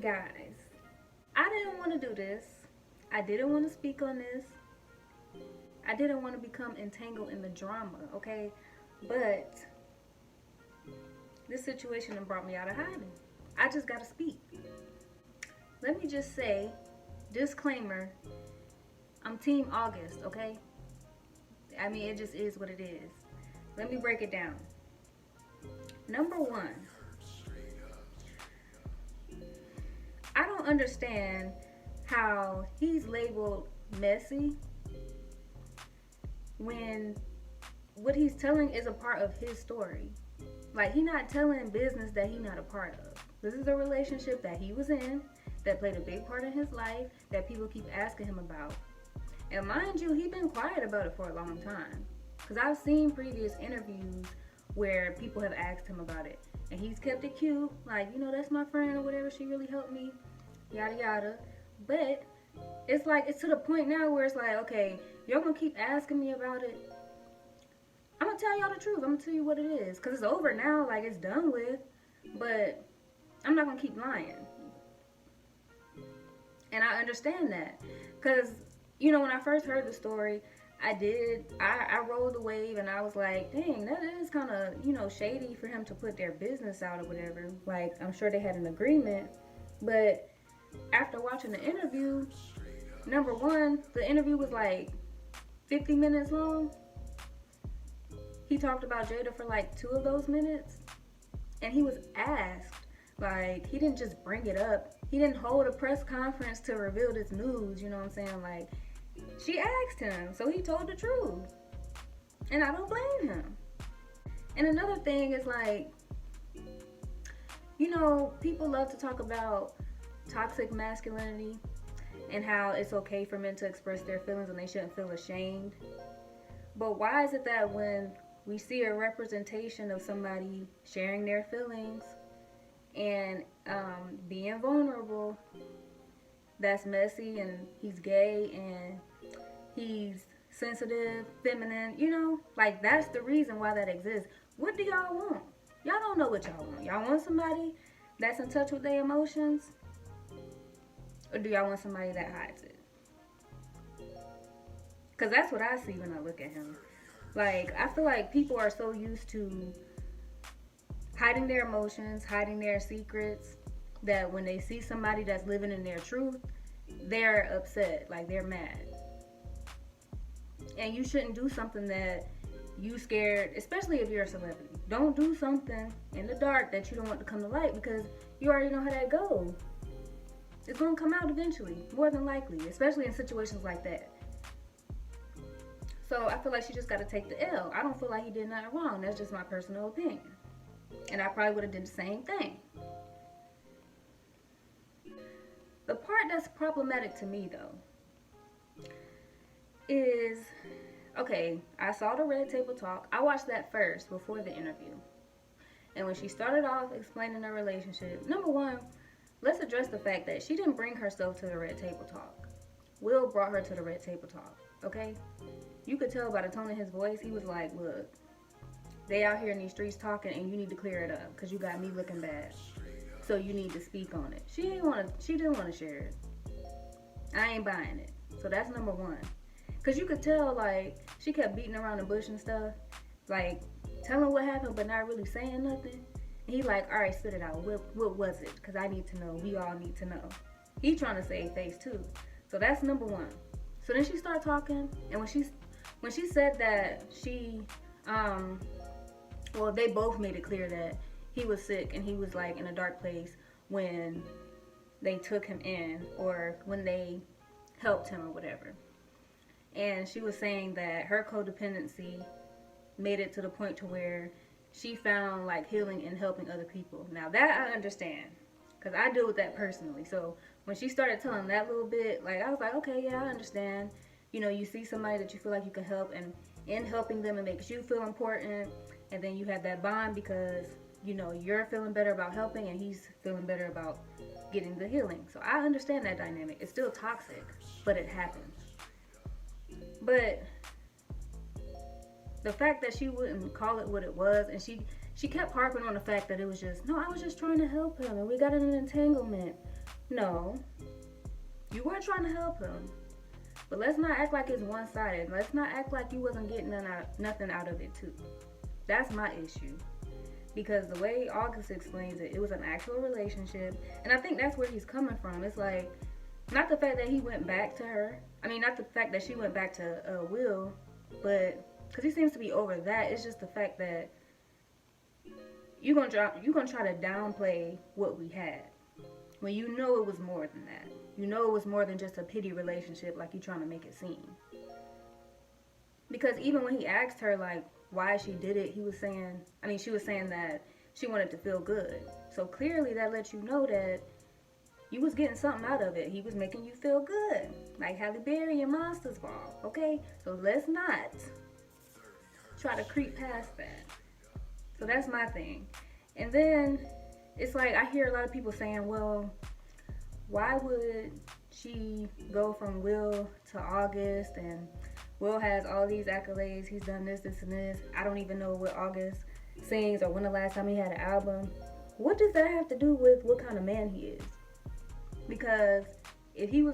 Guys, I didn't want to do this. I didn't want to speak on this. I didn't want to become entangled in the drama, okay? But this situation done brought me out of hiding. I just gotta speak. Let me just say, disclaimer, I'm Team August, okay? I mean, it just is what it is. Let me break it down. Number one, I don't understand how he's labeled messy when what he's telling is a part of his story. Like, he not telling business that he not a part of. This is a relationship that he was in, that played a big part in his life, that people keep asking him about. And mind you, he been quiet about it for a long time. Because I've seen previous interviews where people have asked him about it. And he's kept it cute, like, you know, that's my friend or whatever, she really helped me, yada yada. But it's like, it's to the point now where it's like, okay, y'all gonna keep asking me about it. I'm gonna tell y'all the truth. I'm gonna tell you what it is. Because it's over now, like, it's done with. But I'm not gonna keep lying. And I understand that. Because, you know, when I first heard the story, I rolled the wave and I was like, dang, that is kind of, you know, shady for him to put their business out or whatever. Like, I'm sure they had an agreement. But after watching the interview, number one, the interview was like 50 minutes long. He talked about Jada for like 2 of those minutes. And he was asked, like, he didn't just bring it up. He didn't hold a press conference to reveal this news, you know what I'm saying? Like, she asked him, so he told the truth. And I don't blame him. And another thing is, like, you know, people love to talk about toxic masculinity and how it's okay for men to express their feelings and they shouldn't feel ashamed. But why is it that when we see a representation of somebody sharing their feelings and being vulnerable, that's messy, and he's gay and he's sensitive, feminine, you know, like, that's the reason why that exists. What do y'all want? Y'all don't know what y'all want. Y'all want somebody that's in touch with their emotions, or do y'all want somebody that hides it? Because that's what I see when I look at him. Like, I feel like people are so used to hiding their emotions, hiding their secrets, that when they see somebody that's living in their truth, they're upset, like, they're mad. And you shouldn't do something that you scared, especially if you're a celebrity. Don't do something in the dark that you don't want to come to light, because you already know how that goes. It's going to come out eventually, more than likely, especially in situations like that. So I feel like she just got to take the L. I don't feel like he did nothing wrong. That's just my personal opinion. And I probably would have did the same thing. The part that's problematic to me, though, is, okay, I saw the Red Table Talk. I watched that first before the interview. And when she started off explaining her relationship, number one, let's address the fact that she didn't bring herself to the Red Table Talk. Will brought her to the Red Table Talk, okay? You could tell by the tone of his voice, he was like, look, they out here in these streets talking and you need to clear it up because you got me looking bad. So you need to speak on it. She didn't want to share it. I ain't buying it. So that's number one. Because you could tell, like, she kept beating around the bush and stuff. Like, telling what happened but not really saying nothing. And he like, all right, spit it out. What was it? Because I need to know. We all need to know. He trying to save face too. So that's number one. So then she started talking. And when she said that she, well, they both made it clear that he was sick and he was like in a dark place when they took him in or when they helped him or whatever. And she was saying that her codependency made it to the point to where she found like healing in helping other people. Now that I understand, because I deal with that personally. So when she started telling that little bit, like, I was like, okay, yeah, I understand. You know, you see somebody that you feel like you can help, and in helping them it makes you feel important, and then you have that bond because, you know, you're feeling better about helping and he's feeling better about getting the healing. So I understand that dynamic. It's still toxic, but it happens. But the fact that she wouldn't call it what it was, and she kept harping on the fact that it was just, no, I was just trying to help him and we got in an entanglement. No, you were trying to help him. But let's not act like it's one-sided. Let's not act like you wasn't getting nothing out of it too. That's my issue. Because the way August explains it, it was an actual relationship. And I think that's where he's coming from. It's like, not the fact that he went back to her. I mean, not the fact that she went back to Will. But, because he seems to be over that. It's just the fact that you're gonna try to downplay what we had. When you know it was more than that. You know it was more than just a pity relationship like you're trying to make it seem. Because even when he asked her, like, why she did it, she was saying that she wanted to feel good. So clearly that lets you know that you was getting something out of it. He was making you feel good. Like Halle Berry and Monsters Ball, okay? So let's not try to creep past that. So that's my thing. And then it's like I hear a lot of people saying, well, why would she go from Will to August, and Will has all these accolades, he's done this, this, and this. I don't even know what August sings or when the last time he had an album. What does that have to do with what kind of man he is? Because if Will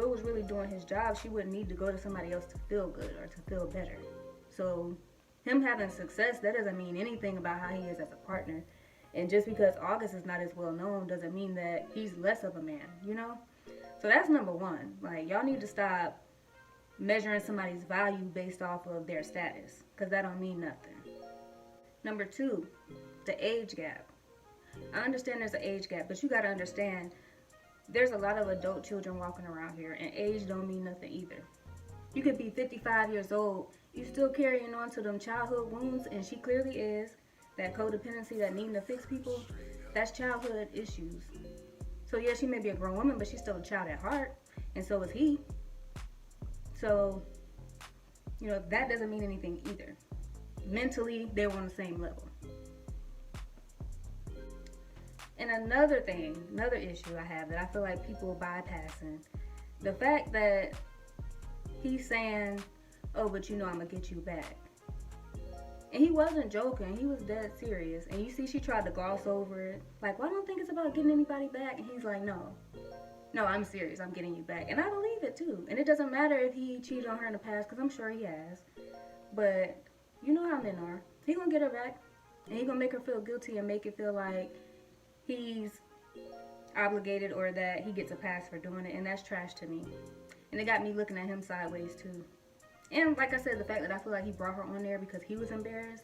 was really doing his job, she wouldn't need to go to somebody else to feel good or to feel better. So him having success, that doesn't mean anything about how he is as a partner. And just because August is not as well known doesn't mean that he's less of a man, you know? So that's number one. Like, y'all need to stop measuring somebody's value based off of their status, because that don't mean nothing. Number two, the age gap. I understand there's an age gap, but you got to understand there's a lot of adult children walking around here, and age don't mean nothing either. You could be 55 years old, you still carrying on to them childhood wounds, and she clearly is. That codependency, that needing to fix people, that's childhood issues. So yeah, she may be a grown woman, but she's still a child at heart, and so is he. So, that doesn't mean anything either. Mentally, they were on the same level. And another issue I have that I feel like people are bypassing, the fact that he's saying, oh, but I'm gonna get you back. And he wasn't joking. He was dead serious. And you see, she tried to gloss over it. Like, well, I don't think it's about getting anybody back. And he's like, no, I'm serious. I'm getting you back. And I believe it, too. And it doesn't matter if he cheated on her in the past, because I'm sure he has. But you know how men are. He gonna get her back. And he gonna make her feel guilty and make it feel like he's obligated or that he gets a pass for doing it. And that's trash to me. And it got me looking at him sideways, too. And like I said, the fact that I feel like he brought her on there because he was embarrassed,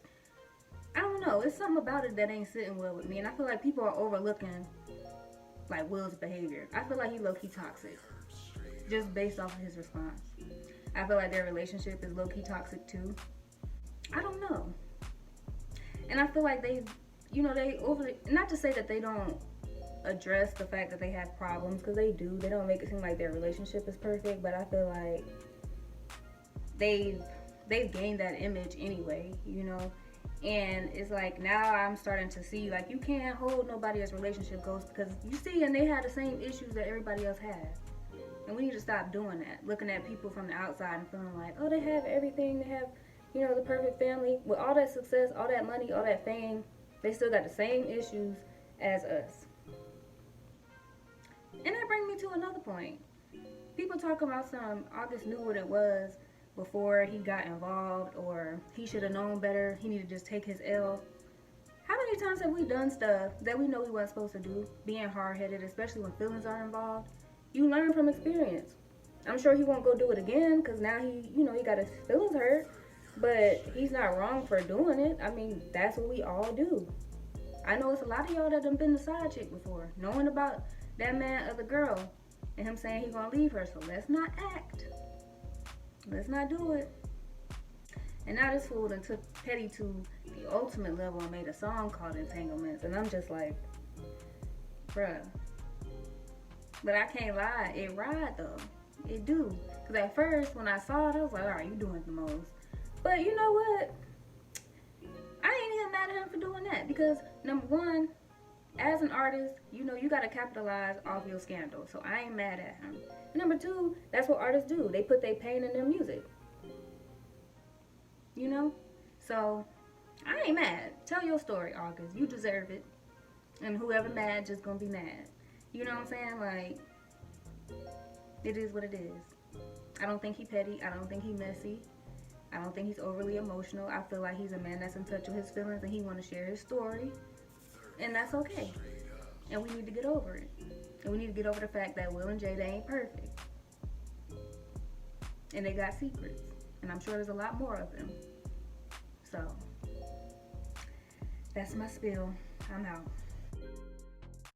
I don't know. It's something about it that ain't sitting well with me. And I feel like people are overlooking, like, Will's behavior. I feel like he low-key toxic, just based off of his response. I feel like their relationship is low-key toxic, too. I don't know. And I feel like not to say that they don't address the fact that they have problems, because they do. They don't make it seem like their relationship is perfect, but I feel like they've gained that image anyway, and it's like now I'm starting to see, like, you can't hold nobody as relationship goals, because you see, and they have the same issues that everybody else has, and we need to stop doing that, looking at people from the outside and feeling like, oh, they have everything, they have the perfect family with all that success, all that money, all that fame. They still got the same issues as us. And that brings me to another point. People talk about August knew what it was before he got involved, or he should have known better, he needed to just take his L. How many times have we done stuff that we know we weren't supposed to do, being hard-headed, especially when feelings are involved? You learn from experience. I'm sure he won't go do it again, because now he got his feelings hurt, but he's not wrong for doing it. I mean, that's what we all do. I know it's a lot of y'all that done been the side chick before, knowing about that man or the girl, and him saying he gonna leave her, so let's not act. Let's not do it. And now this fool done took petty to the ultimate level and made a song called Entanglements. And I'm just like, bruh. But I can't lie, it ride though. It do. Because at first, when I saw it, I was like, alright, you doing the most. But you know what? I ain't even mad at him for doing that. Because number one, as an artist, you gotta capitalize off your scandal. So I ain't mad at him. And number two, that's what artists do. They put their pain in their music. So I ain't mad. Tell your story, August. You deserve it. And whoever mad just gonna be mad. You know what I'm saying? Like, it is what it is. I don't think he petty. I don't think he messy. I don't think he's overly emotional. I feel like he's a man that's in touch with his feelings and he want to share his story. And that's okay. And we need to get over it. And we need to get over the fact that Will and Jada ain't perfect. And they got secrets. And I'm sure there's a lot more of them. So, that's my spiel. I'm out.